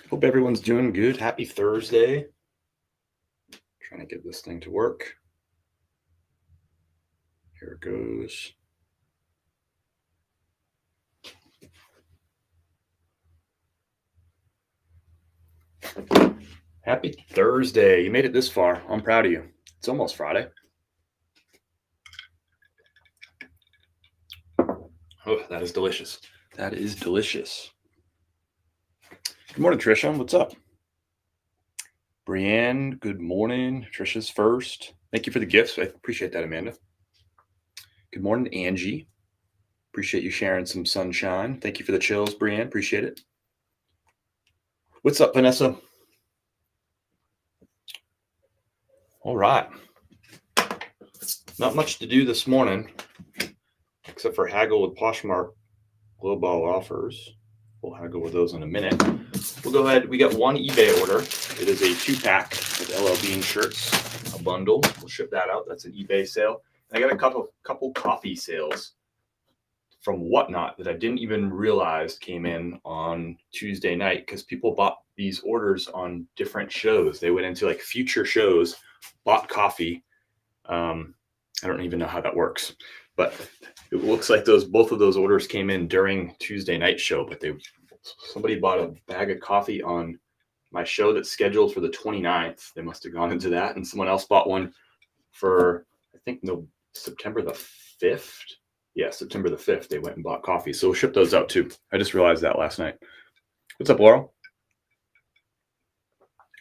Hope everyone's doing good. Happy Thursday. Trying to get this thing to work. Here it goes. Happy Thursday. You made it this far. I'm proud of you. It's almost Friday. Oh, that is delicious. That is delicious. Good morning, Trisha. What's up? Brienne, good morning. Trisha's first. Thank you for the gifts. I appreciate that, Amanda. Good morning, Angie. Appreciate you sharing some sunshine. Thank you for the chills, Brienne. Appreciate it. What's up, Vanessa? All right. Not much to do this morning, except for haggle with Poshmark global offers. We'll haggle with those in a minute. We'll go ahead. We got one eBay order. It is a 2-pack with LL Bean shirts, a bundle. We'll ship that out. That's an eBay sale. I got a couple coffee sales from Whatnot that I didn't even realize came in on Tuesday night because people bought these orders on different shows. They went into like future shows, bought coffee. I don't even know how that works, but it looks like both of those orders came in during Tuesday night show, but somebody bought a bag of coffee on my show that's scheduled for the 29th. They must have gone into that, and someone else bought one for, I think, September the 5th. Yeah, September the 5th, they went and bought coffee. So we'll ship those out too. I just realized that last night. What's up, Laurel?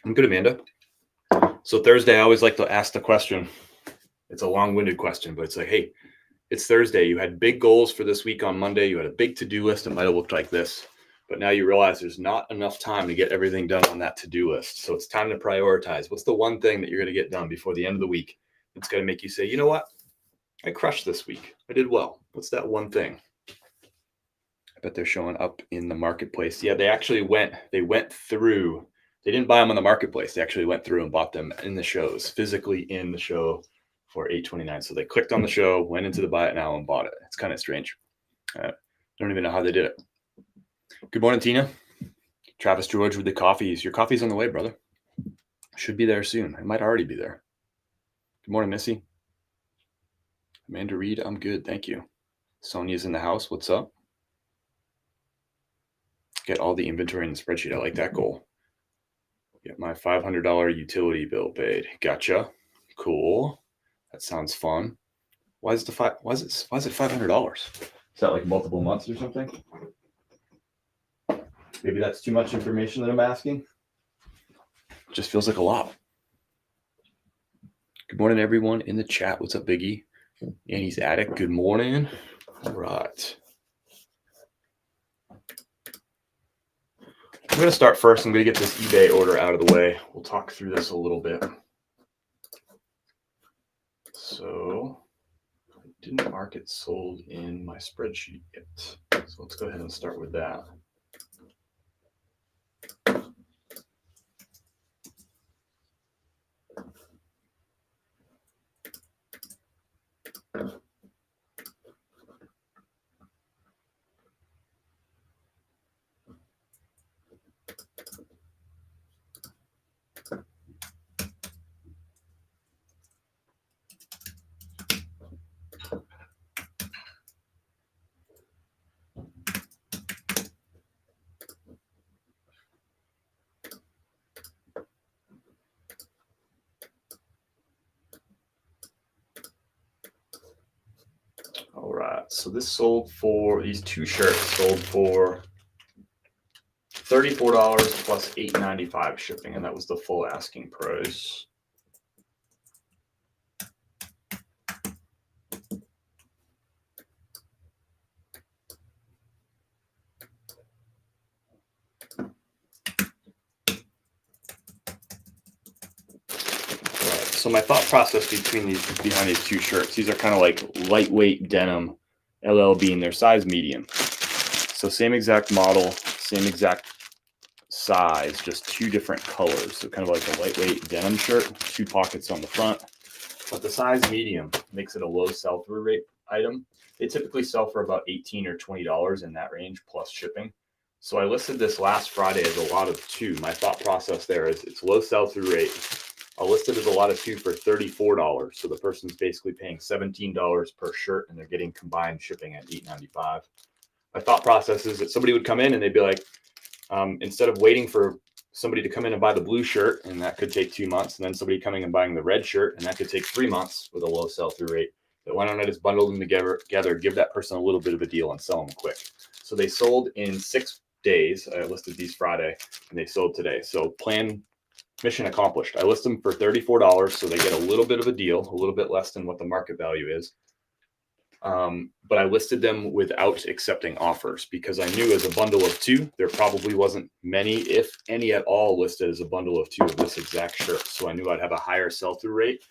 I'm good, Amanda. So Thursday, I always like to ask the question. It's a long-winded question, but it's like, hey, it's Thursday. You had big goals for this week on Monday. You had a big to-do list that might have looked like this, but now you realize there's not enough time to get everything done on that to-do list. So it's time to prioritize. What's the one thing that you're going to get done before the end of the week? It's going to make you say, you know what? I crushed this week. I did well. What's that one thing? I bet they're showing up in the marketplace. Yeah, they went through. They didn't buy them on the marketplace. They actually went through and bought them in the shows, physically in the show for $8.29. So they clicked on the show, went into the buy it now and bought it. It's kind of strange. I don't even know how they did it. Good morning, Tina. Travis George with the coffees. Your coffee's on the way, brother. Should be there soon. It might already be there. Good morning, Missy. Amanda Reed, I'm good. Thank you. Sonia's in the house. What's up? Get all the inventory in the spreadsheet. I like that goal. Get my $500 utility bill paid. Gotcha. Cool. That sounds fun. Why is it $500? Is that like multiple months or something? Maybe that's too much information that I'm asking. It just feels like a lot. Good morning, everyone in the chat. What's up, Biggie? Annie's Attic. Good morning. All right. I'm going to start first. I'm going to get this eBay order out of the way. We'll talk through this a little bit. So I didn't mark it sold in my spreadsheet yet. So let's go ahead and start with that. All right, so these two shirts sold for $34 plus $8.95 shipping, and that was the full asking price. So my thought process behind these two shirts, these are kind of like lightweight denim, LL Bean, they're size medium. So same exact model, same exact size, just two different colors. So kind of like a lightweight denim shirt, 2 pockets on the front. But the size medium makes it a low sell-through rate item. They typically sell for about $18 or $20 in that range plus shipping. So I listed this last Friday as a lot of 2. My thought process there is it's low sell-through rate. I listed as a lot of 2 for $34. So the person's basically paying $17 per shirt and they're getting combined shipping at $8.95. My thought process is that somebody would come in and they'd be like, instead of waiting for somebody to come in and buy the blue shirt, and that could take 2 months, and then somebody coming and buying the red shirt, and that could take 3 months with a low sell-through rate, that why don't I just bundle them together, give that person a little bit of a deal and sell them quick. So they sold in 6 days. I listed these Friday, and they sold today. So mission accomplished. I list them for $34, so they get a little bit of a deal, a little bit less than what the market value is. But I listed them without accepting offers because I knew as a bundle of 2, there probably wasn't many, if any at all, listed as a bundle of 2 of this exact shirt. So I knew I'd have a higher sell-through rate,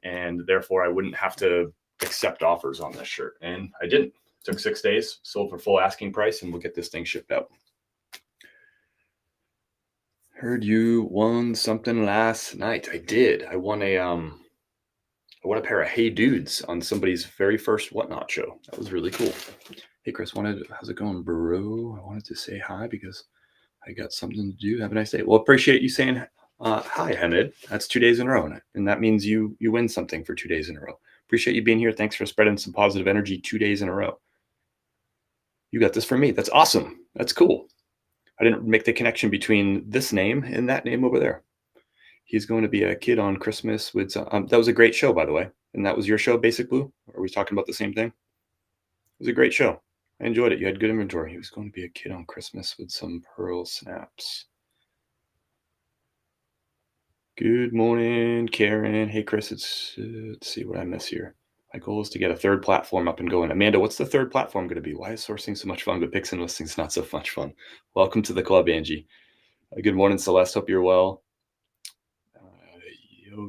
and therefore I wouldn't have to accept offers on this shirt. And I didn't. It took 6 days, sold for full asking price, and we'll get this thing shipped out. Heard you won something last night. I did. I won a pair of Hey Dudes on somebody's very first Whatnot show. That was really cool. Hey Chris, how's it going, bro? I wanted to say hi because I got something to do. Have a nice day. Well, appreciate you saying hi, Hamid. That's 2 days in a row, and that means you win something for 2 days in a row. Appreciate you being here. Thanks for spreading some positive energy 2 days in a row. You got this for me. That's awesome. That's cool. I didn't make the connection between this name and that name over there. He's going to be a kid on Christmas with that was a great show, by the way. And that was your show, Basic Blue? Or are we talking about the same thing? It was a great show. I enjoyed it. You had good inventory. He was going to be a kid on Christmas with some pearl snaps. Good morning, Karen. Hey, Chris. Let's see what I miss here. My goal is to get a 3rd platform up and going. Amanda, what's the 3rd platform going to be? Why is sourcing so much fun, but picks and listings not so much fun? Welcome to the club, Angie. Good morning, Celeste. Hope you're well.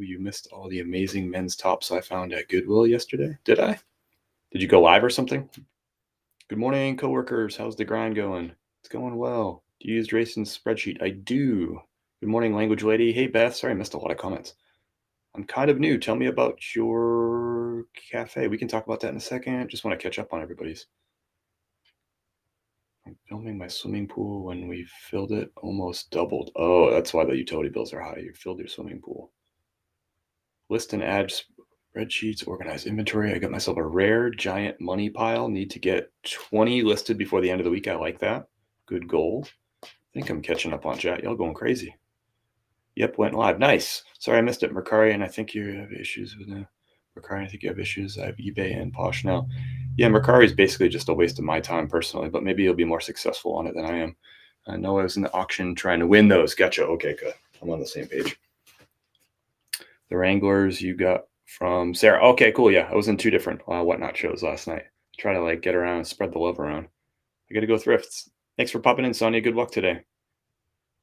You missed all the amazing men's tops I found at Goodwill yesterday. Did I? Did you go live or something? Good morning, coworkers. How's the grind going? It's going well. Do you use Drayson's spreadsheet? I do. Good morning, language lady. Hey, Beth. Sorry, I missed a lot of comments. I'm kind of new. Tell me about your cafe. We can talk about that in a second. Just want to catch up on everybody's. I'm filming my swimming pool. When we filled it, almost doubled. Oh, that's why the utility bills are high. You filled your swimming pool. List and add spreadsheets, organize inventory. I got myself a rare giant money pile. Need to get 20 listed before the end of the week. I like that. Good goal. I think I'm catching up on chat. Y'all going crazy. Yep, went live. Nice. Sorry I missed it. Mercari, and I think you have issues with it. Mercari, I think you have issues. I have eBay and Posh now. Yeah, Mercari is basically just a waste of my time personally, but maybe you'll be more successful on it than I am. I know I was in the auction trying to win those. Gotcha. Okay, good. I'm on the same page. The Wranglers you got from Sarah. Okay, cool. Yeah, I was in 2 different Whatnot shows last night. Try to get around and spread the love around. I got to go thrifts. Thanks for popping in, Sonia. Good luck today.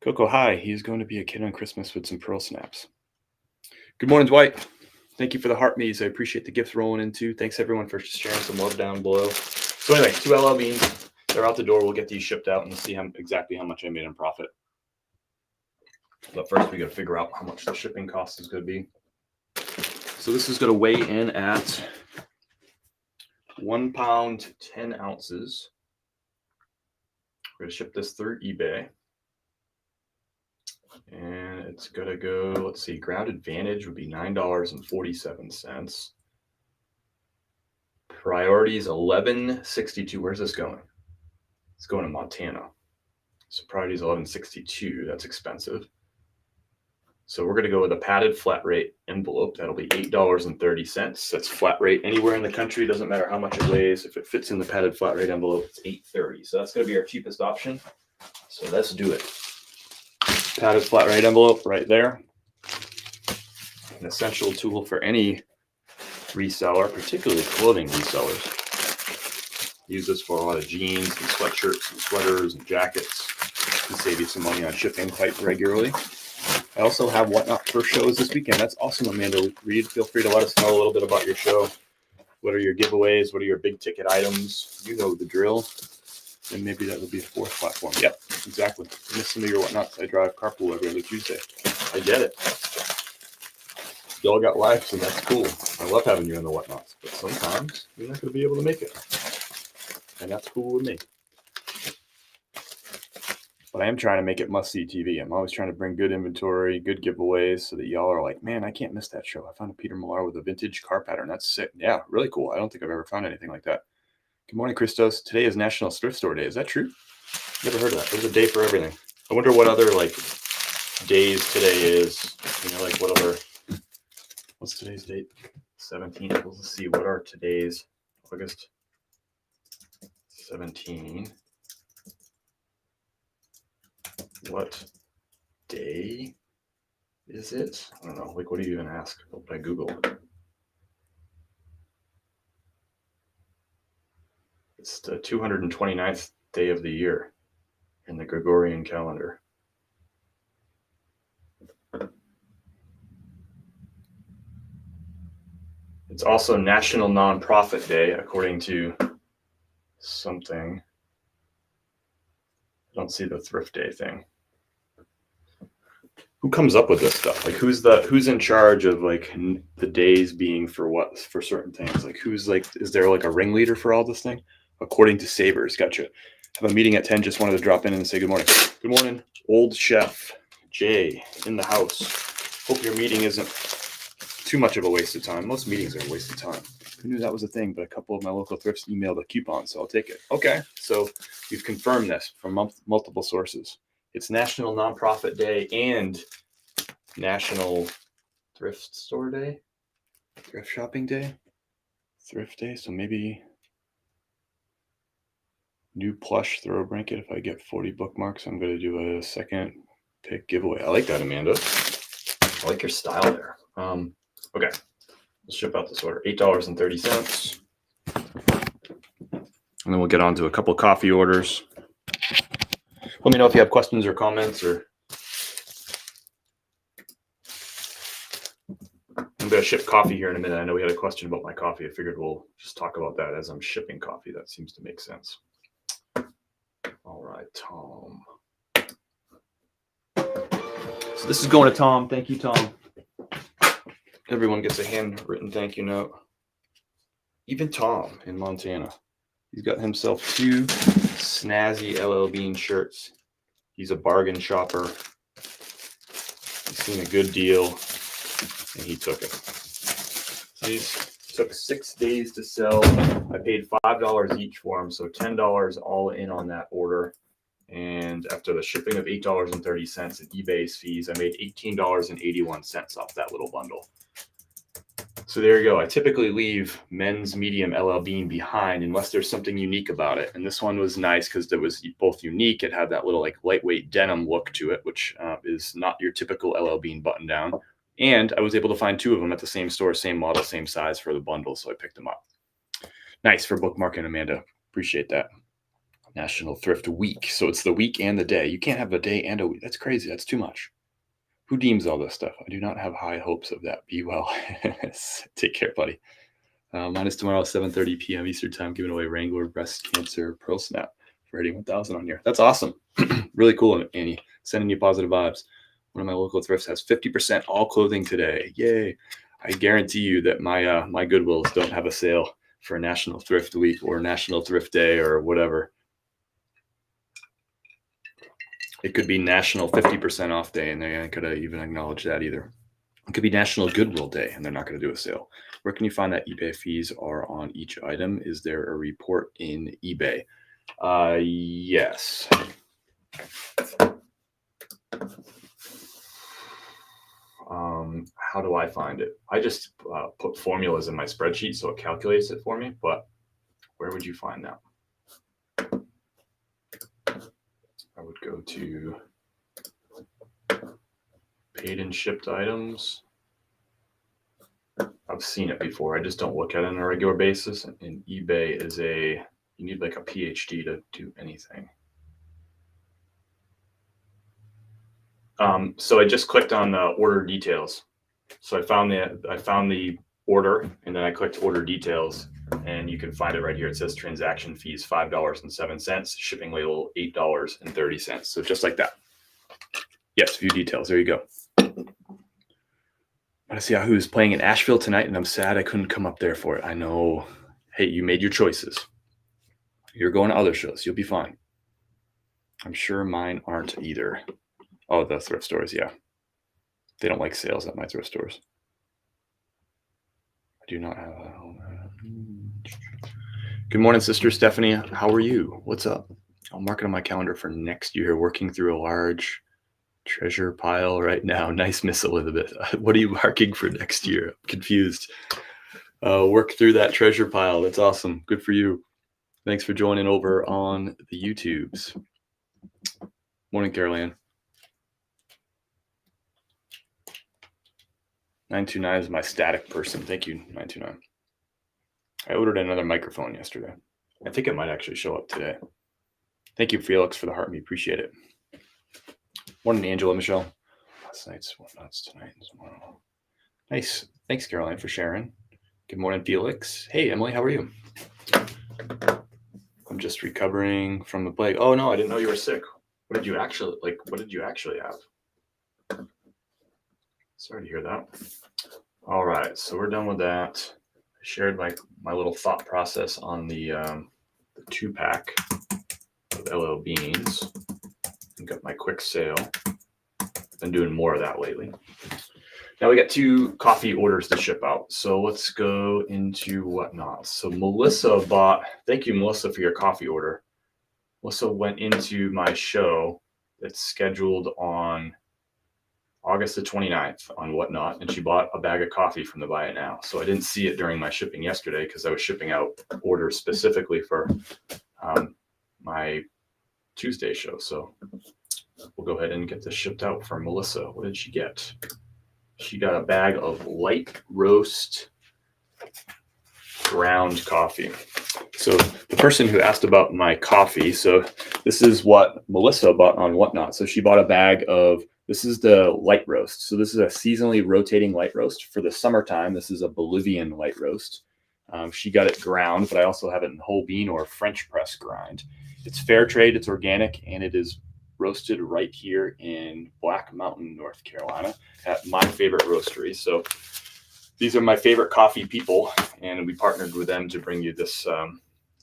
Coco, hi. He's going to be a kid on Christmas with some pearl snaps. Good morning, Dwight. Thank you for the heart me's. I appreciate the gifts rolling in too. Thanks everyone for sharing some love down below. So anyway, 2 LL Beans. They're out the door. We'll get these shipped out and see exactly how much I made in profit. But first, we got to figure out how much the shipping cost is going to be. So this is going to weigh in at 1 pound, 10 ounces. We're going to ship this through eBay. And it's going to go, let's see, Ground Advantage would be $9.47. Priority is $11.62. Where's this going? It's going to Montana. So priority is $11.62. That's expensive. So we're going to go with a padded flat rate envelope. That'll be $8.30. That's flat rate anywhere in the country. Doesn't matter how much it weighs. If it fits in the padded flat rate envelope, it's $8.30. So that's going to be our cheapest option. So let's do it. Padded flat rate envelope right there. An essential tool for any reseller, particularly clothing resellers. Use this for a lot of jeans and sweatshirts and sweaters and jackets. Can save you some money on shipping quite regularly. I also have Whatnot for shows this weekend. That's awesome, Amanda Reed. Feel free to let us know a little bit about your show. What are your giveaways? What are your big ticket items? You know the drill. And maybe that would be a 4th platform. Yep, exactly. I miss some of your Whatnots. I drive carpool every other Tuesday. I get it. Y'all got lives, and that's cool. I love having you in the Whatnots. But sometimes you're not going to be able to make it. And that's cool with me. but I am trying to make it must-see TV. I'm always trying to bring good inventory, good giveaways, so that y'all are like, man, I can't miss that show. I found a Peter Millar with a vintage car pattern. That's sick. Yeah, really cool. I don't think I've ever found anything like that. Good morning, Christos. Today is National Thrift Store Day. Is that true? Never heard of that. There's a day for everything. I wonder what other days today is. What other? What's today's date? 17th. Let's see. What are today's? August 17. What day is it? I don't know. What do you even ask? What I Google? It's the 229th day of the year in the Gregorian calendar. It's also National Nonprofit Day, according to something. I don't see the Thrift Day thing. Who comes up with this stuff? Who's in charge of the days being for what, for certain things? Is there a ringleader for all this thing? According to Savers, gotcha. Have a meeting at 10. Just wanted to drop in and say good morning. Good morning, old chef Jay in the house. Hope your meeting isn't too much of a waste of time. Most meetings are a waste of time. Who knew that was a thing? But a couple of my local thrifts emailed a coupon, so I'll take it. Okay, so you've confirmed this from multiple sources. It's National Nonprofit Day and National Thrift Store Day, Thrift Shopping Day, Thrift Day. So maybe new plush throw blanket. If I get 40 bookmarks, I'm going to do a second pick giveaway. I like that, Amanda. I like your style there. Okay, let's ship out this order. $8.30. And then we'll get on to a couple coffee orders. Let me know if you have questions or comments, or I'm going to ship coffee here in a minute. I know we had a question about my coffee. I figured we'll just talk about that as I'm shipping coffee. That seems to make sense. All right, Tom. So this is going to Tom. Thank you, Tom. Everyone gets a handwritten thank you note. Even Tom in Montana. He's got himself 2 snazzy LL Bean shirts. He's a bargain shopper. He's seen a good deal, and he took it. So these took 6 days to sell. I paid $5 each for them, so $10 all in on that order. And after the shipping of $8.30 and eBay's fees, I made $18.81 off that little bundle. So there you go. I typically leave men's medium LL Bean behind unless there's something unique about it. And this one was nice because it was both unique. It had that little lightweight denim look to it, which is not your typical LL Bean button down. And I was able to find 2 of them at the same store, same model, same size for the bundle. So I picked them up. Nice for bookmarking, Amanda. Appreciate that. National Thrift Week. So it's the week and the day. You can't have a day and a week. That's crazy. That's too much. Who deems all this stuff? I do not have high hopes of that. Be well. Take care, buddy. Mine is tomorrow, 7:30 p.m. Eastern time, giving away Wrangler Breast Cancer Pearl Snap for hitting 1,000 on here. That's awesome. Really cool, Annie. Sending you positive vibes. One of my local thrifts has 50% all clothing today. Yay. I guarantee you that my my Goodwills don't have a sale for National Thrift Week or National Thrift Day or whatever. It could be National 50% off day, and they could even acknowledge that either. It could be National Goodwill Day, and they're not going to do a sale. Where can you find that eBay fees are on each item? Is there a report in eBay? Yes. How do I find it? I just put formulas in my spreadsheet, so it calculates it for me. But where would you find that? I would go to paid and shipped items. I've seen it before. I just don't look at it on a regular basis. And eBay is you need like a PhD to do anything. So I just clicked on order details. So I found the order, and then I clicked order details, and you can find it right here. It says transaction fees $5.07, shipping label $8.30. So just like that. Yes, view details. There you go. I see Yahoo's playing in Asheville tonight, and I'm sad I couldn't come up there for it. I know. Hey, you made your choices. You're going to other shows. You'll be fine. I'm sure mine aren't either. Oh, the thrift stores, yeah. They don't like sales at my thrift stores. I do not have a home. Good morning, Sister Stephanie. How are you? What's up? I'll mark it on my calendar for next year, working through a large treasure pile right now. Nice, Miss Elizabeth. What are you marking for next year? I'm confused. Work through that treasure pile. That's awesome. Good for you. Thanks for joining over on the YouTubes. Morning, Caroline. 929 is my static person. Thank you, 929. I ordered another microphone yesterday. I think it might actually show up today. Thank you, Felix, for the heart. We appreciate it. Morning, Angela, Michelle. Last night's whatnots tonight and tomorrow. Nice. Thanks, Caroline, for sharing. Good morning, Felix. Hey, Emily, how are you? I'm just recovering from the plague. Oh no, I didn't know you were sick. What did you actually have? Sorry to hear that. All right, so we're done with that. I shared my little thought process on the 2-pack of LL Beans. I got my quick sale. Been doing more of that lately. Now we got 2 coffee orders to ship out. So let's go into whatnot. So Melissa bought, thank you, Melissa, for your coffee order. Melissa went into my show that's scheduled on August the 29th on whatnot, and she bought a bag of coffee from the Buy It Now. So I didn't see it during my shipping yesterday because I was shipping out orders specifically for my Tuesday show. So we'll go ahead and get this shipped out for Melissa. What did she get? She got a bag of light roast ground coffee. So the person who asked about my coffee, so this is what Melissa bought on whatnot. So she bought a bag of, this is the light roast. So this is a seasonally rotating light roast for the summertime. This is a Bolivian light roast. She got it ground, but I also have it in whole bean or French press grind. It's fair trade, it's organic, and it is roasted right here in Black Mountain, North Carolina at my favorite roastery. So these are my favorite coffee people, and we partnered with them to bring you this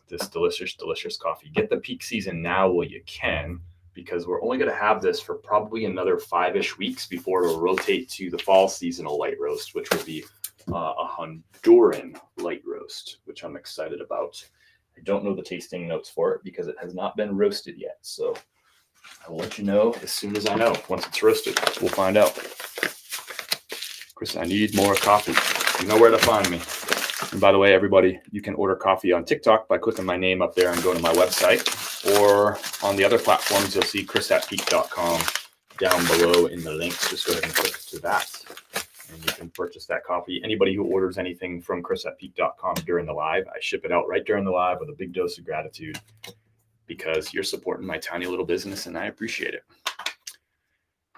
this delicious coffee. Get the peak season now while you can, because we're only going to have this for probably another 5-ish weeks before it'll rotate to the fall seasonal light roast, which will be a Honduran light roast, which I'm excited about. I don't know the tasting notes for it because it has not been roasted yet. So I will let you know as soon as I know. Once it's roasted, we'll find out. Chris, I need more coffee. You know where to find me. And by the way, everybody, you can order coffee on TikTok by clicking my name up there and going to my website. Or on the other platforms, you'll see chris@peak.com down below in the links. Just go ahead and click to that. And you can purchase that coffee. Anybody who orders anything from chris@peak.com during the live, I ship it out right during the live with a big dose of gratitude, because you're supporting my tiny little business and I appreciate it.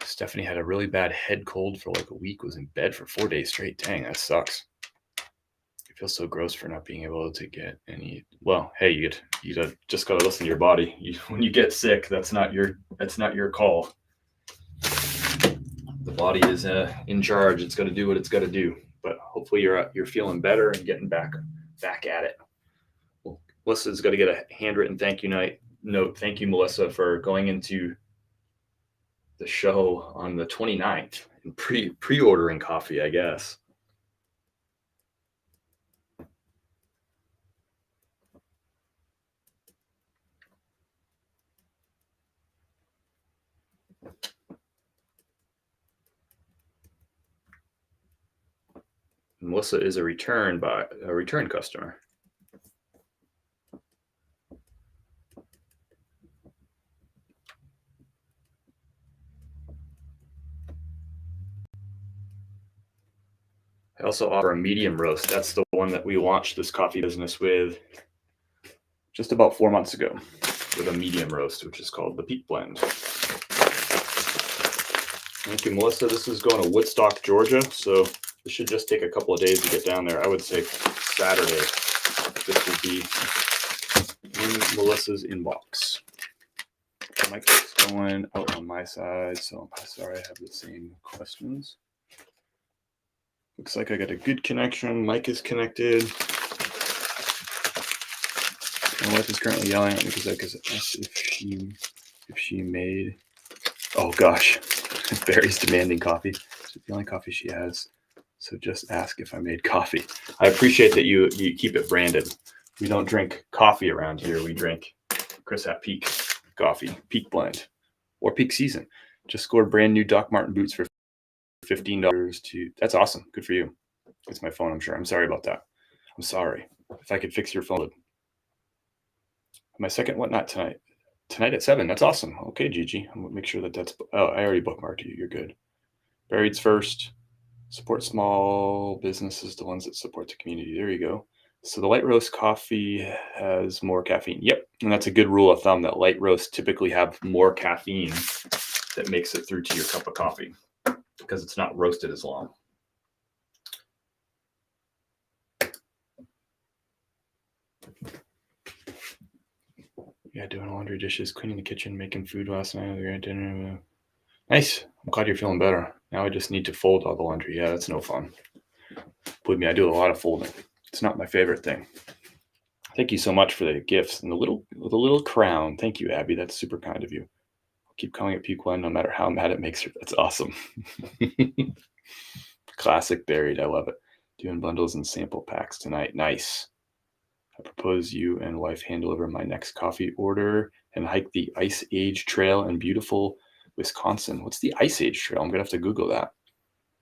Stephanie had a really bad head cold for like a week, was in bed for 4 days straight. Dang, that sucks. I feel so gross for not being able to get any. Well, hey, you just gotta listen to your body. When you get sick, that's not your call. The body is in charge. It's got to do what it's got to do. But hopefully you're feeling better and getting back at it. Well, Melissa's got to get a handwritten thank you note. Thank you, Melissa, for going into the show on the 29th and pre-ordering coffee, I guess. Melissa is a return customer. I also offer a medium roast. That's the one that we launched this coffee business with just about 4 months ago, with a medium roast, which is called the Peak Blend. Thank you, Melissa. This is going to Woodstock, Georgia. So this should just take a couple of days to get down there. I would say Saturday, this will be in Melissa's inbox. The mic is going out on my side, so I'm sorry I have the same questions. Looks like I got a good connection. Mic is connected. My wife is currently yelling at me because I asked if she if she made, oh gosh, Barry's demanding coffee. It's the only coffee she has. So just ask if I made coffee. I appreciate that you keep it branded. We don't drink coffee around here. We drink Chris at Peak coffee, Peak blend, or Peak season. Just scored brand new Doc Martin boots for $15 to, that's awesome. Good for you. It's my phone, I'm sure. I'm sorry about that. I'm sorry. If I could fix your phone. My second whatnot tonight. Tonight at 7. That's awesome. Okay, Gigi. I'm gonna make sure that's, oh, I already bookmarked you. You're good. Buried's first. Support small businesses, the ones that support the community. There you go. So the light roast coffee has more caffeine. Yep. And that's a good rule of thumb that light roasts typically have more caffeine that makes it through to your cup of coffee because it's not roasted as long. Yeah, doing laundry, dishes, cleaning the kitchen, making food last night. Dinner. Nice. I'm glad you're feeling better. Now I just need to fold all the laundry. Yeah, that's no fun. Believe me, I do a lot of folding. It's not my favorite thing. Thank you so much for the gifts and the little crown. Thank you, Abby. That's super kind of you. I'll keep calling it Peak One no matter how mad it makes her. That's awesome. Classic Buried. I love it. Doing bundles and sample packs tonight. Nice. I propose you and wife hand deliver my next coffee order and hike the Ice Age Trail in beautiful Wisconsin. What's the Ice Age Trail? I'm gonna have to Google that.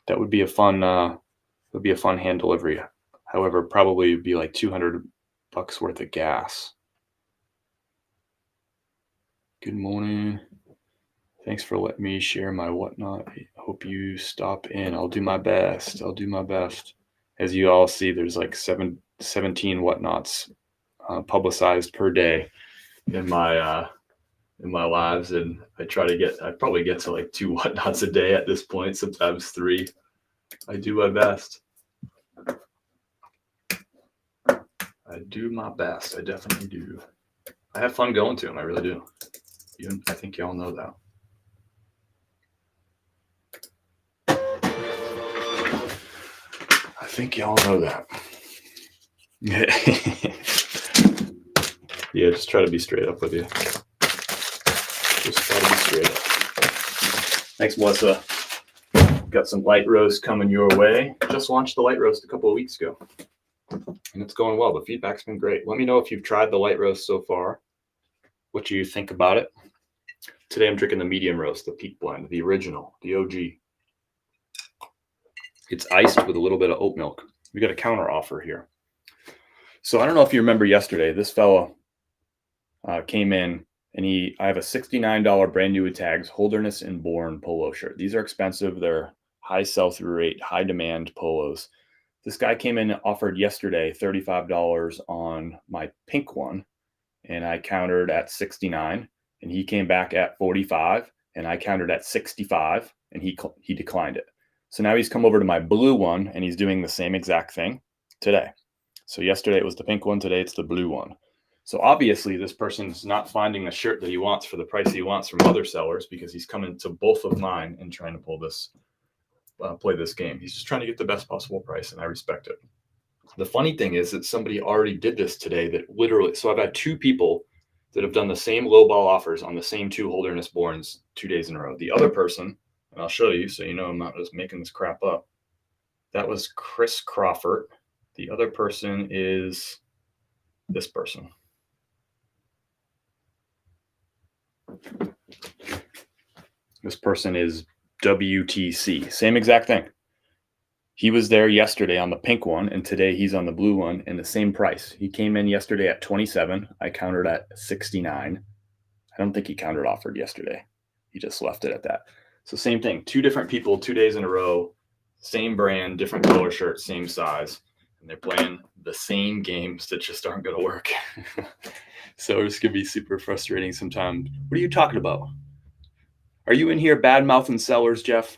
That would be a fun hand delivery. However, probably be like $200 worth of gas. Good morning. Thanks for letting me share my whatnot. I hope you stop in. I'll do my best. As you all see, there's like 17 whatnots publicized per day in my lives, and I probably get to like 2 whatnots a day at this point, sometimes 3. I do my best. I do my best. I definitely do. I have fun going to them. I really do. I think y'all know that. I think y'all know that. Yeah, just try to be straight up with you. Just try to be straight up. Thanks, Melissa. Got some light roast coming your way. Just launched the light roast a couple of weeks ago, and it's going well. The feedback's been great. Let me know if you've tried the light roast so far. What do you think about it? Today I'm drinking the medium roast, the Peak blend, the original, the OG. It's iced with a little bit of oat milk. We got a counter offer here. So I don't know if you remember yesterday, this fellow came in and I have a $69 brand new with tags, Holderness and Bourne polo shirt. These are expensive. They're high sell-through rate, high demand polos. This guy came in and offered yesterday $35 on my pink one, and I countered at 69, and he came back at 45, and I countered at 65, and he declined it. So now he's come over to my blue one, and he's doing the same exact thing today. So yesterday it was the pink one, today it's the blue one. So obviously this person's not finding the shirt that he wants for the price he wants from other sellers, because he's coming to both of mine and trying to play this game. He's just trying to get the best possible price, and I respect it. The funny thing is that somebody already did this today that literally, so I've had 2 people that have done the same lowball offers on the same 2 Holderness Bournes 2 days in a row. The other person, and I'll show you so you know I'm not just making this crap up, that was Chris Crawford. The other person is this person. This person is WTC. Same exact thing. He was there yesterday on the pink one, and today he's on the blue one, and the same price. He came in yesterday at 27. I countered at 69. I don't think he countered offered yesterday. He just left it at that. So same thing. 2 different people, 2 days in a row, same brand, different color shirt, same size, and they're playing the same games that just aren't going to work. So it's going to be super frustrating sometimes. What are you talking about? Are you in here bad-mouthing sellers, Jeff?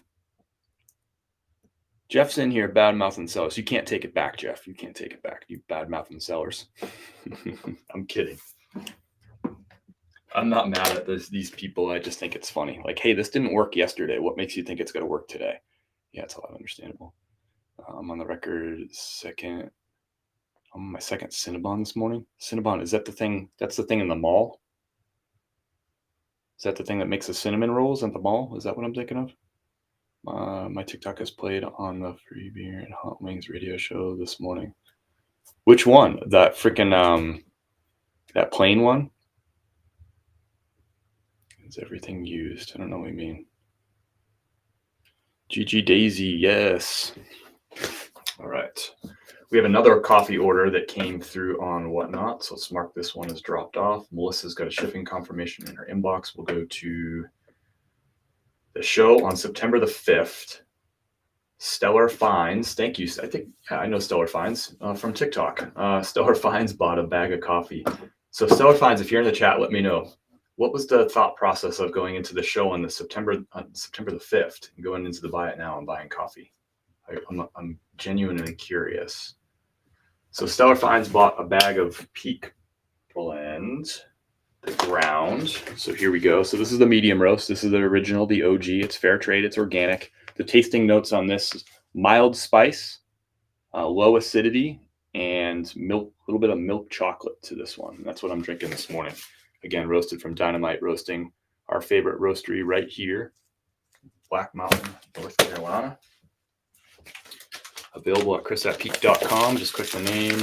Jeff's in here bad-mouthing sellers. You can't take it back, Jeff. You can't take it back. You bad-mouthing sellers. I'm kidding. I'm not mad at these people. I just think it's funny. Like, hey, this didn't work yesterday. What makes you think it's going to work today? Yeah, it's a lot understandable. I'm on the record second. I'm on my second Cinnabon this morning. Cinnabon, is that the thing? That's the thing in the mall? that the thing that makes the cinnamon rolls at the mall? Is that what I'm thinking of? My TikTok has played on the Free Beer and Hot Wings radio show this morning. Which one? That freaking that plain one? Is everything used? I don't know what you mean. GG Daisy, yes. All right. We have another coffee order that came through on Whatnot. So let's mark this one as dropped off. Melissa's got a shipping confirmation in her inbox. We'll go to the show on September the 5th. Stellar Finds. Thank you. I know Stellar Finds from TikTok. Stellar Finds bought a bag of coffee. So Stellar Finds, if you're in the chat, let me know. What was the thought process of going into the show on September the 5th and going into the buy it now and buying coffee? I'm genuinely curious. So Stellar Finds bought a bag of Peak Blend, the ground. So here we go. So this is the medium roast. This is the original, the OG. It's fair trade. It's organic. The tasting notes on this is mild spice, low acidity, and milk. A little bit of milk chocolate to this one. That's what I'm drinking this morning. Again, roasted from Dynamite Roasting, our favorite roastery right here, Black Mountain, North Carolina. Available at chris@peak.com. Just click the name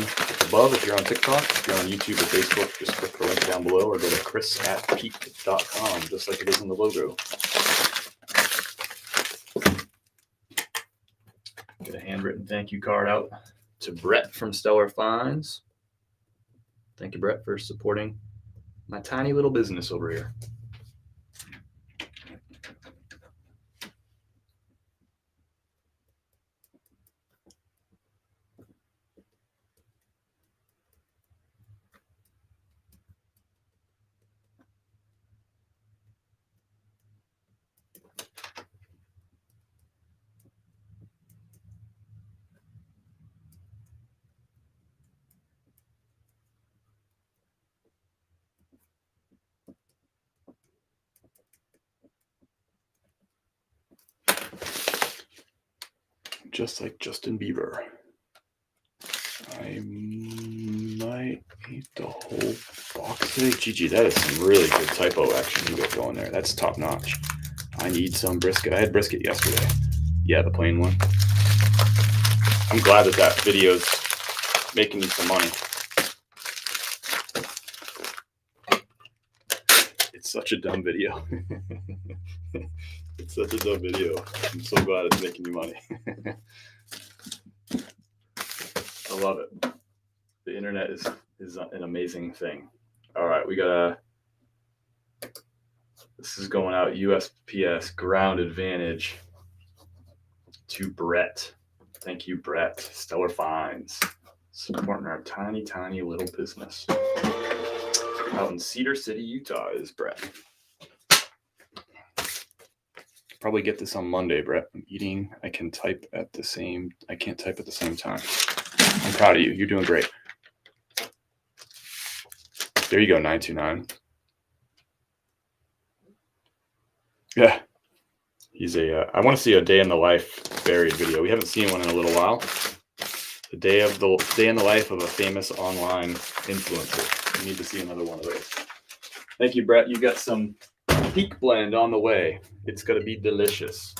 above if you're on TikTok. If you're on YouTube or Facebook, just click the link down below or go to chris@peak.com, just like it is in the logo. Get a handwritten thank you card out to Brett from Stellar Finds. Thank you, Brett, for supporting my tiny little business over here. Just like Justin Bieber. I might eat the whole box today. GG, that is some really good typo action you got going there. That's top notch. I need some brisket. I had brisket yesterday. Yeah, the plain one. I'm glad that video's making you some money. It's such a dumb video. It's such a dumb video. I'm so glad it's making you money. I love it. The internet is an amazing thing. All right, we got this is going out USPS Ground Advantage to Brett. Thank you, Brett. Stellar Finds. Supporting our tiny, tiny little business. Out in Cedar City, Utah is Brett. Probably get this on Monday, Brett. I'm eating. I can't type at the same time. I'm proud of you. You're doing great. There you go, 929. Yeah. He's I want to see a day in the life buried video. We haven't seen one in a little while. The day in the life of a famous online influencer. We need to see another one of those. Thank you, Brett. You got some Peak Blend on the way. It's going to be delicious.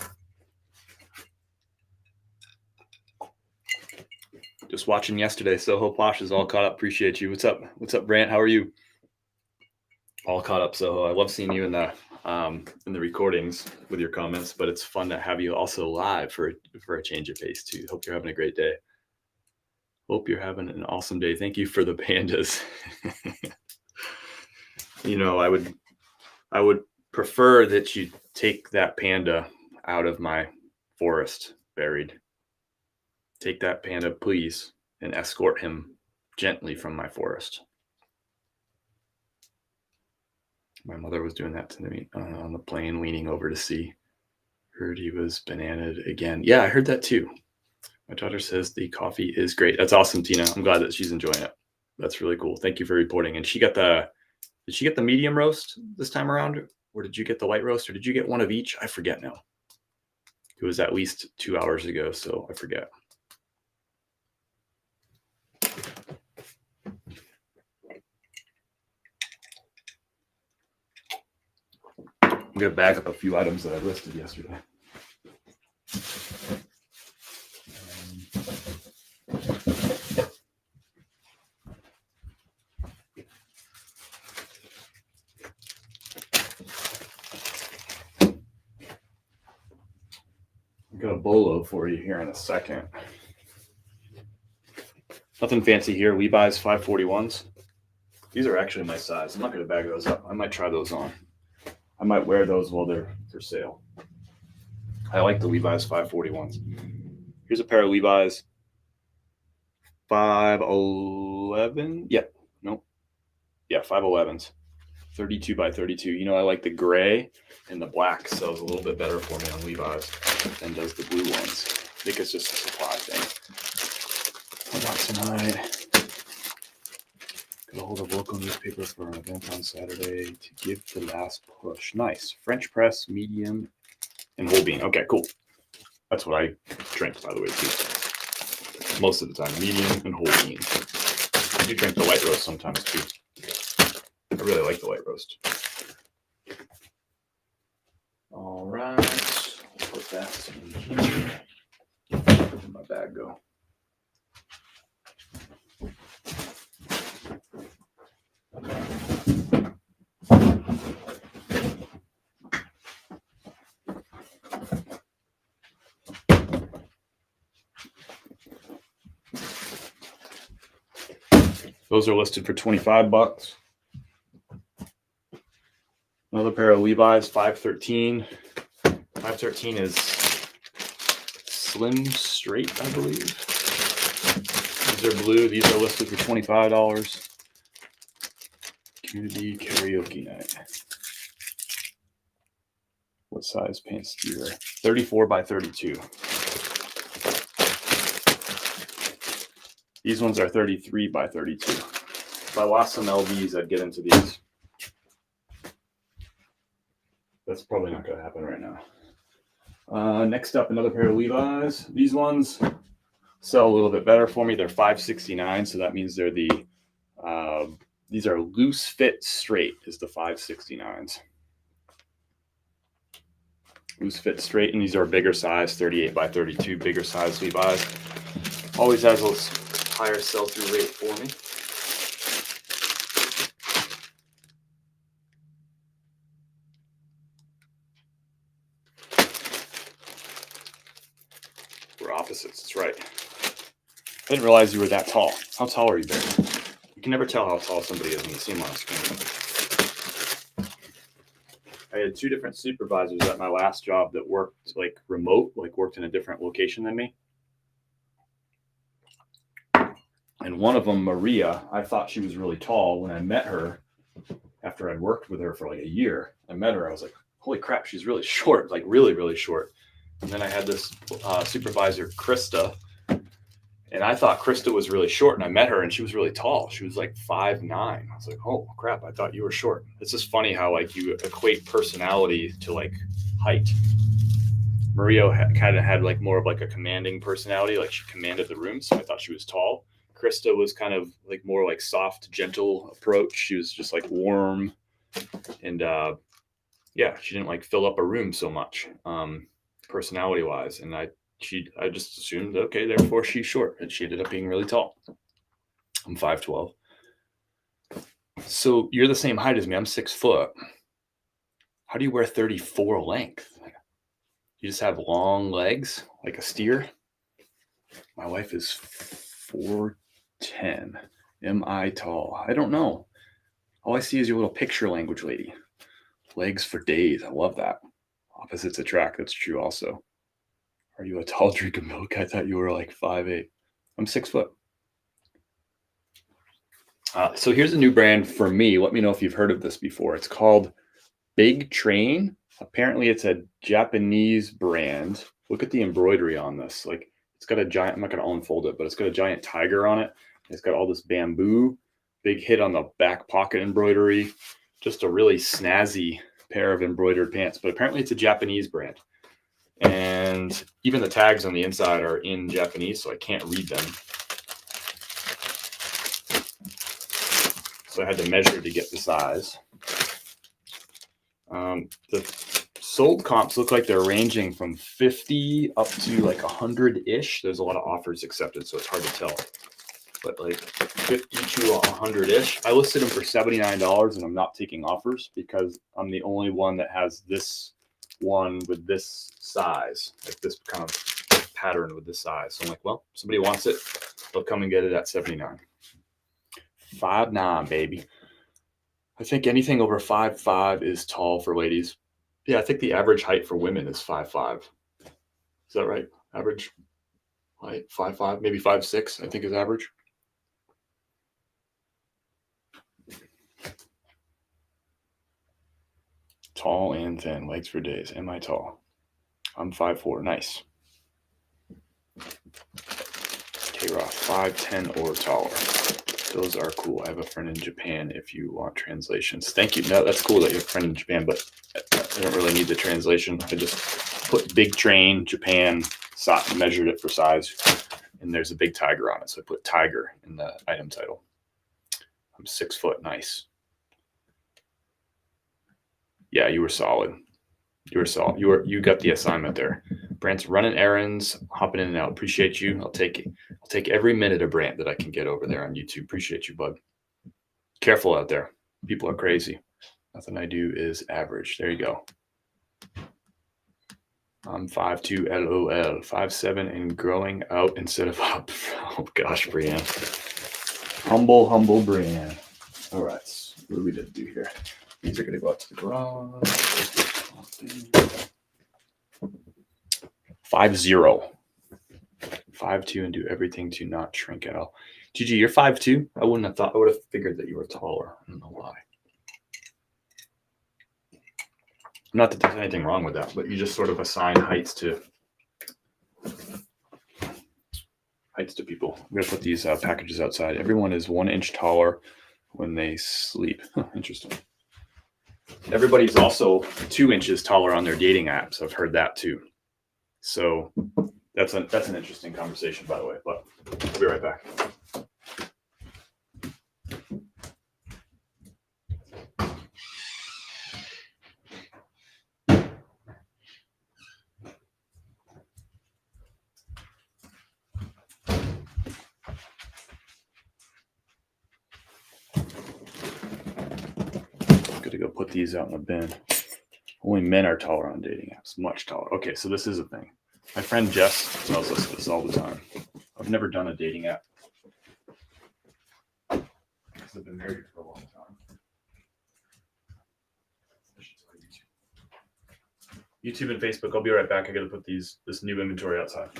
Just watching yesterday. Soho Posh is all caught up. Appreciate you. What's up? What's up, Brant? How are you? All caught up, Soho. I love seeing you in the recordings with your comments, but it's fun to have you also live for a change of pace too. Hope you're having a great day. Hope you're having an awesome day. Thank you for the pandas. You know, I would prefer that you take that panda out of my forest buried. Take that panda, please, and escort him gently from my forest. My mother was doing that to me on the plane, leaning over to see. Heard he was bananaed again. Yeah, I heard that too. My daughter says the coffee is great. That's awesome, Tina. I'm glad that she's enjoying it. That's really cool. Thank you for reporting. And did she get the medium roast this time around? Or did you get the light roast? Or did you get one of each? I forget now. It was at least 2 hours ago, so I forget. I'm going to bag up a few items that I listed yesterday. I've got a bolo for you here in a second. Nothing fancy here. Levi's 541s. These are actually my size. I'm not going to bag those up. I might try those on. I might wear those while they're for sale. I like the Levi's 541s. Here's a pair of Levi's 511. Yep. Nope. Yeah, 511s. 32 by 32. You know, I like the gray and the black sells a little bit better for me on Levi's than does the blue ones. I think it's just a supply thing. What about tonight? Got a hold of local newspaper for an event on Saturday to give the last push. Nice. French press, medium, and whole bean. Okay, cool. That's what I drink, by the way, too. Most of the time, medium and whole bean. I do drink the white roast sometimes, too. I really like the white roast. All right. I'll put that in here. Where'd my bag go? Those are listed for $25. Another pair of Levi's 513. 513 is slim straight, I believe. These are blue. These are listed for $25. Community karaoke night. What size pants do you wear? 34 by 32. These ones are 33 by 32. If I lost some LVs, I'd get into these. That's probably not going to happen right now. Next up, another pair of Levi's. These ones sell a little bit better for me. They're $569, so that means they're the these are loose fit straight is the 569s. Loose fit straight, and these are a bigger size, 38 by 32, bigger size Levi's. Always has those higher sell-through rate for me. We're opposites, that's right. I didn't realize you were that tall. How tall are you, Barry? You can never tell how tall somebody is when you see them on screen. I had two different supervisors at my last job that worked like remote, like worked in a different location than me. And one of them, Maria, I thought she was really tall when I met her after I'd worked with her for like a year. I met her, I was like, holy crap, she's really short, like really, really short. And then I had this supervisor, Krista, and I thought Krista was really short, and I met her and she was really tall. She was like 5'9". I was like, oh crap, I thought you were short. It's just funny how like you equate personality to like height. Maria kind of had like more of like a commanding personality, like she commanded the room, so I thought she was tall. Krista was kind of like more like soft, gentle approach. She was just like warm, and yeah, she didn't like fill up a room so much, personality wise. And I just assumed, okay, therefore she's short, and she ended up being really tall. I'm 5'12". So you're the same height as me. I'm 6 foot. How do you wear 34 length? You just have long legs like a steer? My wife is 4'10". Am I tall? I don't know. All I see is your little picture language lady. Legs for days. I love that. Opposites attract. That's true also. Are you a tall drink of milk? I thought you were like 5'8". I'm 6 foot. So here's a new brand for me. Let me know if you've heard of this before. It's called Big Train. Apparently it's a Japanese brand. Look at the embroidery on this. Like, it's got a giant, I'm not going to unfold it, but it's got a giant tiger on it. It's got all this bamboo, big hit on the back pocket embroidery. Just a really snazzy pair of embroidered pants. But apparently it's a Japanese brand. And even the tags on the inside are in Japanese, so I can't read them. So I had to measure to get the size. The sold comps look like they're ranging from 50 up to like 100-ish. There's a lot of offers accepted, so it's hard to tell. But like 50 to 100-ish. I listed them for $79, and I'm not taking offers because I'm the only one that has this one with this size, like this kind of pattern with this size. So I'm like, well, somebody wants it, they'll come and get it at $79. 5'9", baby. I think anything over 5'5" is tall for ladies. Yeah, I think the average height for women is 5'5". Is that right? Average height 5'5", maybe 5'6", I think is average. Tall and thin, legs for days. Am I tall? I'm 5'4". Nice. K-Roth, 5'10" or taller. Those are cool. I have a friend in Japan if you want translations. Thank you. No, that's cool that you have a friend in Japan, but I don't really need the translation. I just put big train, Japan, measured it for size, and there's a big tiger on it. So I put tiger in the item title. I'm 6 foot. Nice. Yeah, you were solid. You were solid. You got the assignment there. Brant's running errands, hopping in and out. Appreciate you. I'll take every minute of Brant that I can get over there on YouTube. Appreciate you, bud. Careful out there. People are crazy. Nothing I do is average. There you go. I'm 5'2", LOL. 5'7" and growing out instead of up. Oh gosh, Brienne. Humble Brienne. All right. What do we need to do here? These are going to go out to the garage. 5'0". 5'2" and do everything to not shrink at all. Gigi, you're 5'2". I wouldn't have thought. I would have figured that you were taller. I don't know why. Not that there's anything wrong with that, but you just sort of assign heights to people. I'm gonna put these packages outside. Everyone is 1 inch taller when they sleep. Interesting. Everybody's also 2 inches taller on their dating apps. I've heard that too. So that's an interesting conversation, by the way. But I'll be right back. Gotta go put these out in the bin. Only men are taller on dating apps, much taller. Okay, so this is a thing. My friend Jess tells us this all the time. I've never done a dating app because I've been married for a long time. YouTube and Facebook. I'll be right back. I gotta put this new inventory outside.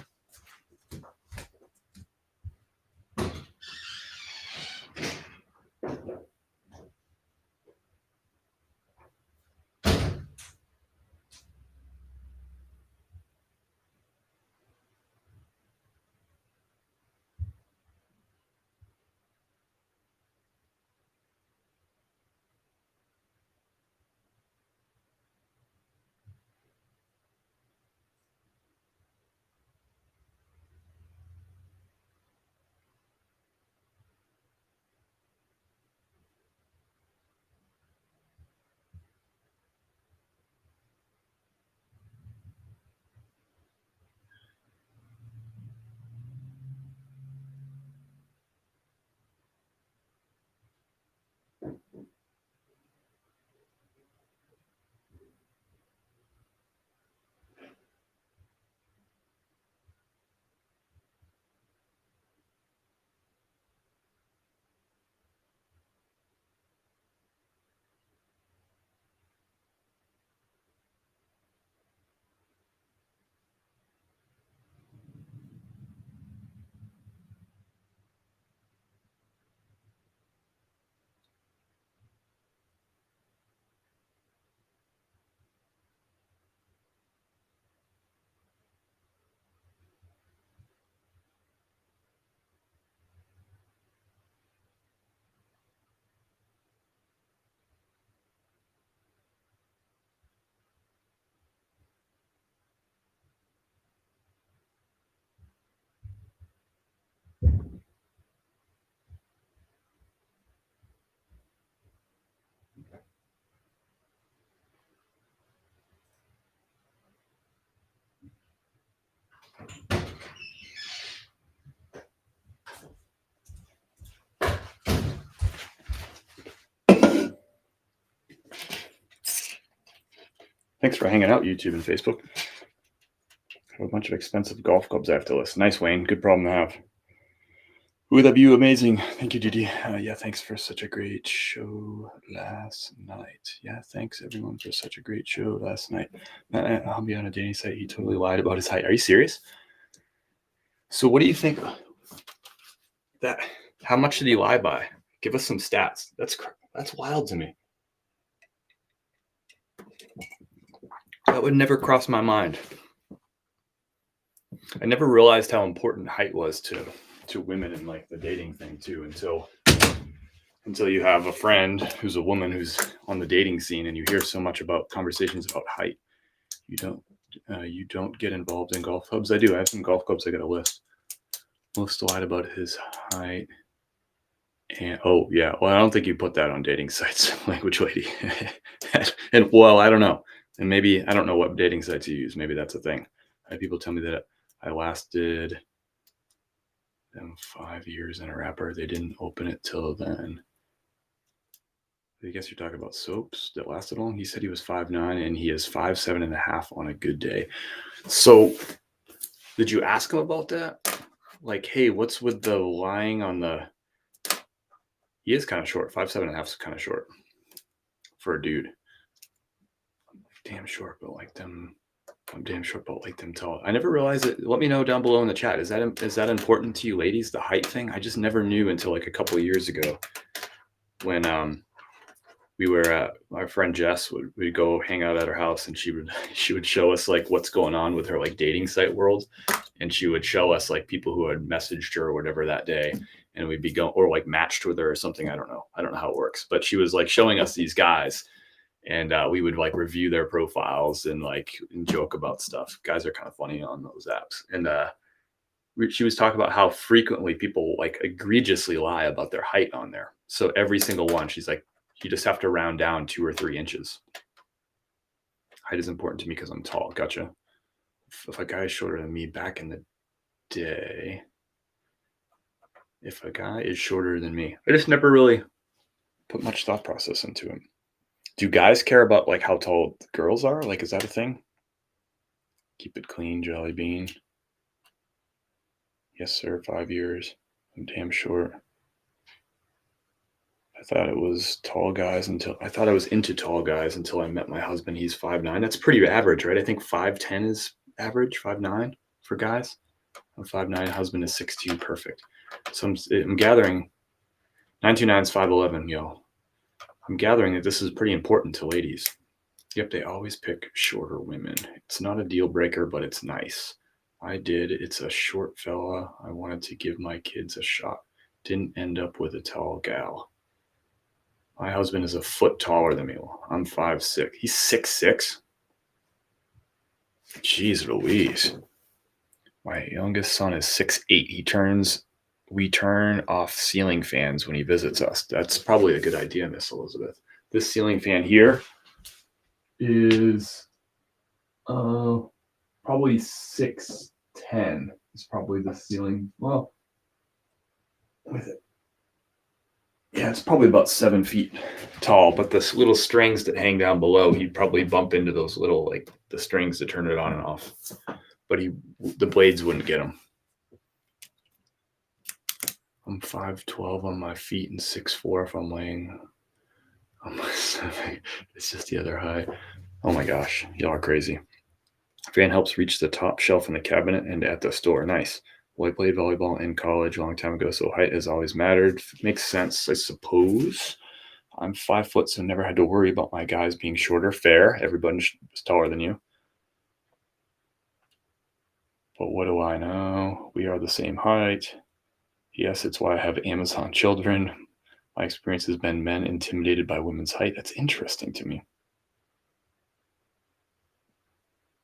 Thanks for hanging out, YouTube and Facebook. I have a bunch of expensive golf clubs I have to list. Nice, Wayne. Good problem to have. Ooh, that view, amazing. Thank you, Didi. Yeah, thanks for such a great show last night. Yeah, thanks, everyone, for such a great show last night. I'll be on a dating site. He totally lied about his height. Are you serious? So what do you think? How much did he lie by? Give us some stats. That's wild to me. That would never cross my mind. I never realized how important height was to women in like the dating thing too, until you have a friend who's a woman who's on the dating scene and you hear so much about conversations about height. You don't get involved in golf clubs. I do. I have some golf clubs I got a list. Most lied about his height. And oh yeah, well I don't think you put that on dating sites, language lady. And well, I don't know. And maybe I don't know what dating sites you use. Maybe that's a thing. I have people tell me that I lasted them 5 years in a wrapper. They didn't open it till then. I guess you're talking about soaps that lasted long. He said he was 5'9" and he is 5'7.5" on a good day. So did you ask him about that? Like, hey, what's with the lying on the... He is kind of short. 5'7.5" is kind of short for a dude. I'm damn short, but like them. I'm damn short, but like them tall. I never realized it. Let me know down below in the chat. Is that important to you, ladies? The height thing? I just never knew until like a couple of years ago, when we were at our friend Jess we'd go hang out at her house, and she would show us like what's going on with her like dating site world, and she would show us like people who had messaged her or whatever that day, and we'd be going or like matched with her or something. I don't know how it works, but she was like showing us these guys, and we would like review their profiles and joke about stuff. Guys are kind of funny on those apps, and she was talking about how frequently people like egregiously lie about their height on there. So every single one, she's like, you just have to round down 2 or 3 inches. Height is important to me because I'm tall. Gotcha. If a guy is shorter than me back in the day, if a guy is shorter than me, I just never really put much thought process into him. Do guys care about like how tall girls are? Like, is that a thing? Keep it clean, Jolly Bean. Yes, sir. 5 years. I'm damn short. I thought I was into tall guys until I met my husband. He's 5'9". That's pretty average, right? I think 5'10" is average, 5'9" for guys. I'm 5'9", husband is 6'2", perfect. So I'm gathering 929 is 5'11", yo. I'm gathering that this is pretty important to ladies. Yep, they always pick shorter women. It's not a deal breaker, but it's nice. I did. It's a short fella. I wanted to give my kids a shot. Didn't end up with a tall gal. My husband is a foot taller than me. I'm 5'6". He's 6'6". Jeez Louise. My youngest son is 6'8". We turn off ceiling fans when he visits us. That's probably a good idea, Miss Elizabeth. This ceiling fan here is probably 6'10". It's probably the ceiling. Well, with it. Yeah, it's probably about 7 feet tall, but the little strings that hang down below, he'd probably bump into those little, like the strings to turn it on and off. But the blades wouldn't get him. I'm 5'12" on my feet and 6'4" if I'm laying on my stomach. It's just the other high. Oh my gosh, y'all are crazy. Fan helps reach the top shelf in the cabinet and at the store. Nice. Well, I played volleyball in college a long time ago, so height has always mattered. Makes sense, I suppose. I'm 5 foot, so never had to worry about my guys being shorter. Fair. Everybody's taller than you. But what do I know? We are the same height. Yes, it's why I have Amazon children. My experience has been men intimidated by women's height. That's interesting to me.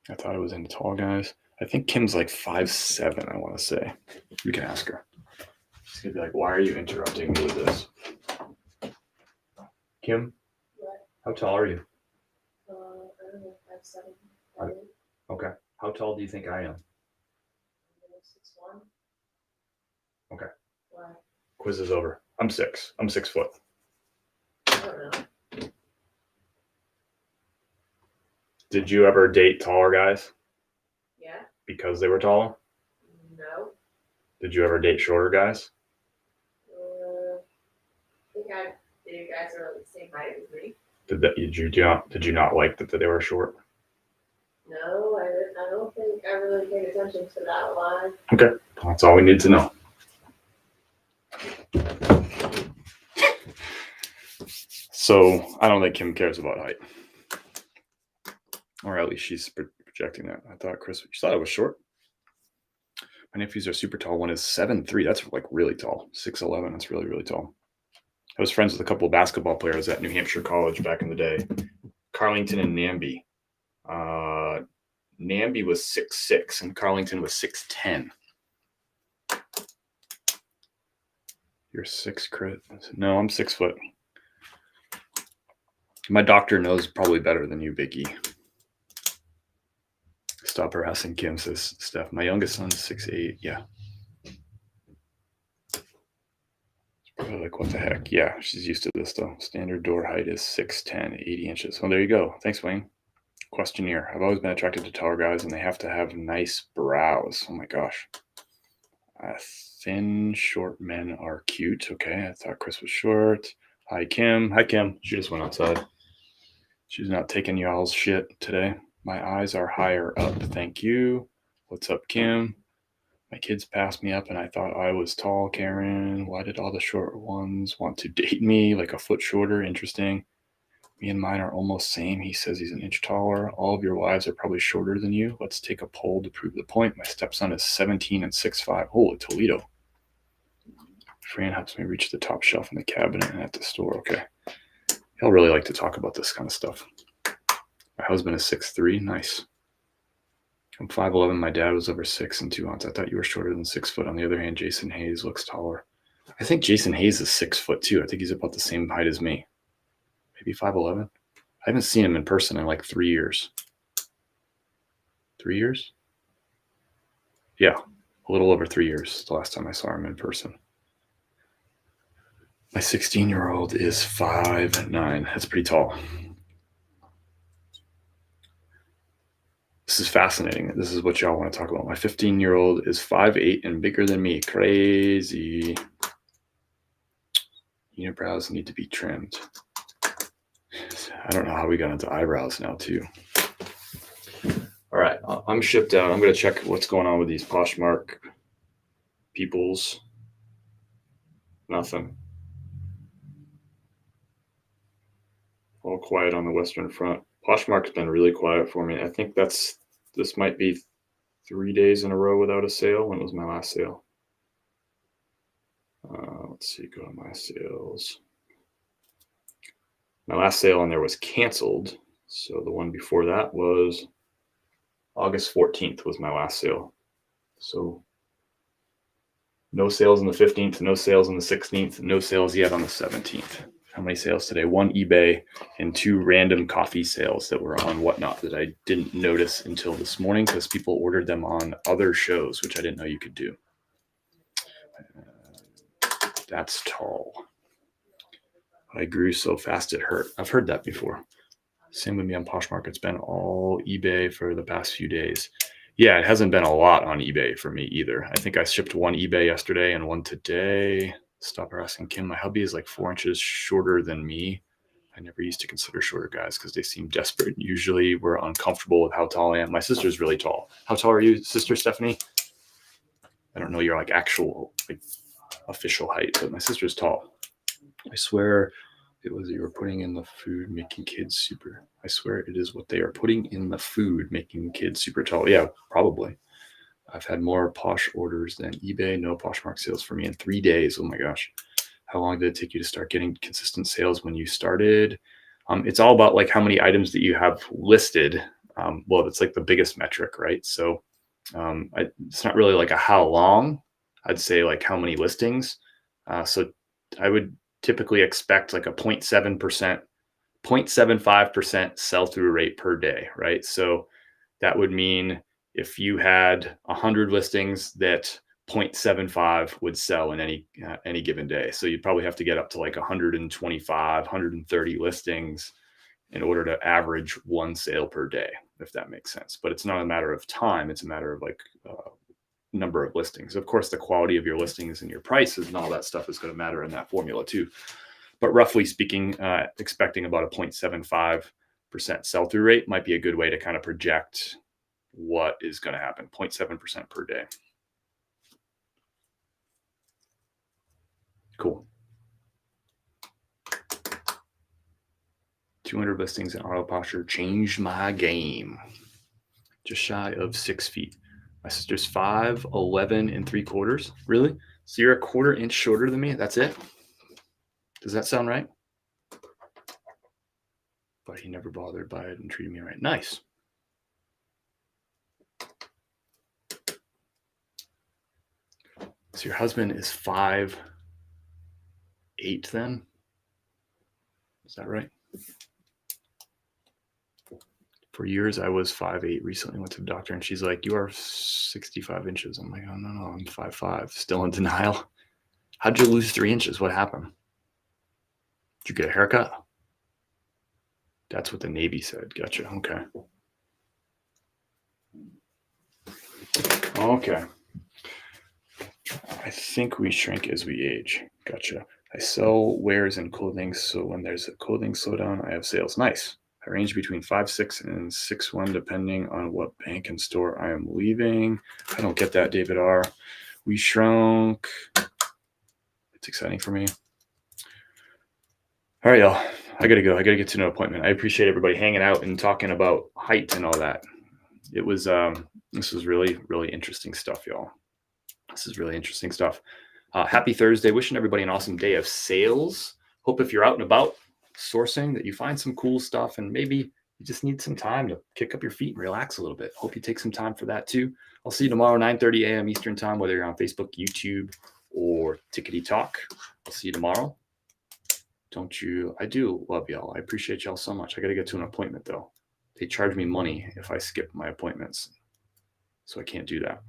I thought I was into tall guys. I think Kim's like 5'7", I want to say. You can ask her. She's going to be like, why are you interrupting me with this? Kim? What? How tall are you? I don't know, 5'7". Okay. How tall do you think I am? Okay. Why? Quiz is over. I'm 6. I'm 6 foot. I don't know. Did you ever date taller guys Yeah? because they were tall? No. Did you ever date shorter guys? I think I dated guys that are the same height as me. Did you not like that they were short? No, I don't think I really paid attention to that line. Okay, that's all we need to know. So I don't think Kim cares about height, or at least she's projecting that. I thought Chris, you thought I was short. My nephews are super tall. One is 7'3". That's like really tall. 6'11". That's really, really tall. I was friends with a couple of basketball players at New Hampshire College back in the day. Carlington and Namby. Namby was 6'6", and Carlington was 6'10". You're 6, Crit? No, I'm 6 foot. My doctor knows probably better than you, Biggie. Stop harassing Kim, says Steph. My youngest son is 6'8". Yeah. Probably like, what the heck? Yeah, she's used to this, though. Standard door height is 6'10", 80 inches. Well, there you go. Thanks, Wayne. Questionnaire. I've always been attracted to taller guys, and they have to have nice brows. Oh, my gosh. Thin, short men are cute. Okay, I thought Chris was short. Hi, Kim. Hi, Kim. She just went outside. She's not taking y'all's shit today. My eyes are higher up. Thank you. What's up, Kim? My kids passed me up and I thought I was tall, Karen. Why did all the short ones want to date me? Like a foot shorter? Interesting. Me and mine are almost same. He says he's an inch taller. All of your wives are probably shorter than you. Let's take a poll to prove the point. My stepson is 17 and 6'5". Holy Toledo. Fran helps me reach the top shelf in the cabinet and at the store. Okay. He'll really like to talk about this kind of stuff. My husband is 6'3". Nice. I'm 5'11". My dad was over 6 and 2 ounce. I thought you were shorter than 6 foot. On the other hand, Jason Hayes looks taller. I think Jason Hayes is 6 foot too. I think he's about the same height as me. Maybe 5'11". I haven't seen him in person in like 3 years. 3 years? Yeah, a little over 3 years. The last time I saw him in person. My 16-year-old is 5'9". That's pretty tall. This is fascinating. This is what y'all want to talk about. My 15-year-old is 5'8" and bigger than me. Crazy. Unibrows need to be trimmed. I don't know how we got into eyebrows now, too. All right, I'm shipped out. I'm going to check what's going on with these Poshmark peoples. Nothing. All quiet on the Western Front. Poshmark's been really quiet for me. I think this might be 3 days in a row without a sale. When was my last sale? Let's see, go to my sales. My last sale on there was canceled. So the one before that was August 14th was my last sale. So no sales on the 15th, no sales on the 16th, no sales yet on the 17th. How many sales today? 1 eBay and 2 random coffee sales that were on Whatnot that I didn't notice until this morning because people ordered them on other shows, which I didn't know you could do. That's tall. I grew so fast it hurt. I've heard that before. Same with me on Poshmark. It's been all eBay for the past few days. Yeah, it hasn't been a lot on eBay for me either. I think I shipped 1 eBay yesterday and 1 today. Stop harassing Kim. My hubby is like 4 inches shorter than me. I never used to consider shorter guys because they seem desperate. Usually we're uncomfortable with how tall I am. My sister's really tall. How tall are you, sister Stephanie? I don't know your like actual like official height, but my sister's tall. I swear it was you were putting in the food making kids super. I swear it is what they are putting in the food making kids super tall. Yeah, probably. I've had more Posh orders than eBay. No Poshmark sales for me in 3 days. Oh my gosh. How long did it take you to start getting consistent sales when you started? It's all about like how many items that you have listed. Well, it's like the biggest metric, right? So it's not really like a how long. I'd say like how many listings. So I would typically expect like a 0.7%, 0.75% sell-through rate per day, right? So that would mean if you had 100 listings that 0.75 would sell in any given day. So you'd probably have to get up to like 125, 130 listings in order to average one sale per day, if that makes sense. But it's not a matter of time. It's a matter of like number of listings. Of course, the quality of your listings and your prices and all that stuff is going to matter in that formula too. But roughly speaking, expecting about a 0.75% sell-through rate might be a good way to kind of project what is going to happen. 0.7% per day. Cool. 200 listings in auto posture changed my game. Just shy of 6 feet. My sister's 5'11 3/4. Really? So you're a 1/4 inch shorter than me? That's it? Does that sound right? But he never bothered by it and treated me right. Nice. So your husband is 5'8" then? Is that right? For years, I was 5'8". Recently went to the doctor and she's like, you are 65 inches. I'm like, oh, no, I'm 5'5". Still in denial. How'd you lose 3 inches? What happened? Did you get a haircut? That's what the Navy said. Gotcha. Okay. Okay. I think we shrink as we age. Gotcha. I sell wares and clothing, so when there's a clothing slowdown, I have sales. Nice. I range between 5'6" and 6'1", depending on what bank and store I am leaving. I don't get that, David R. We shrunk. It's exciting for me. All right, y'all. I gotta go. I gotta get to an appointment. I appreciate everybody hanging out and talking about height and all that. It was this was really, really interesting stuff, y'all. This is really interesting stuff. Happy Thursday. Wishing everybody an awesome day of sales. Hope if you're out and about sourcing that you find some cool stuff, and maybe you just need some time to kick up your feet and relax a little bit. Hope you take some time for that too. I'll see you tomorrow, 9:30 a.m. Eastern time, whether you're on Facebook, YouTube, or Tickety Talk. I'll see you tomorrow. I do love y'all. I appreciate y'all so much. I got to get to an appointment though. They charge me money if I skip my appointments, so I can't do that.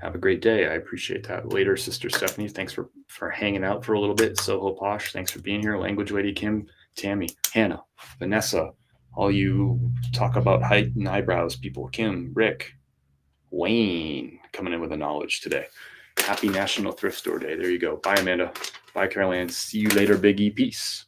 Have a great day. I appreciate that. Later, Sister Stephanie. Thanks for hanging out for a little bit. Soho Posh. Thanks for being here. Language Lady Kim, Tammy, Hannah, Vanessa, all you talk about height and eyebrows people. Kim, Rick, Wayne coming in with the knowledge today. Happy National Thrift Store Day. There you go. Bye, Amanda. Bye, Caroline. See you later, Biggie. Peace.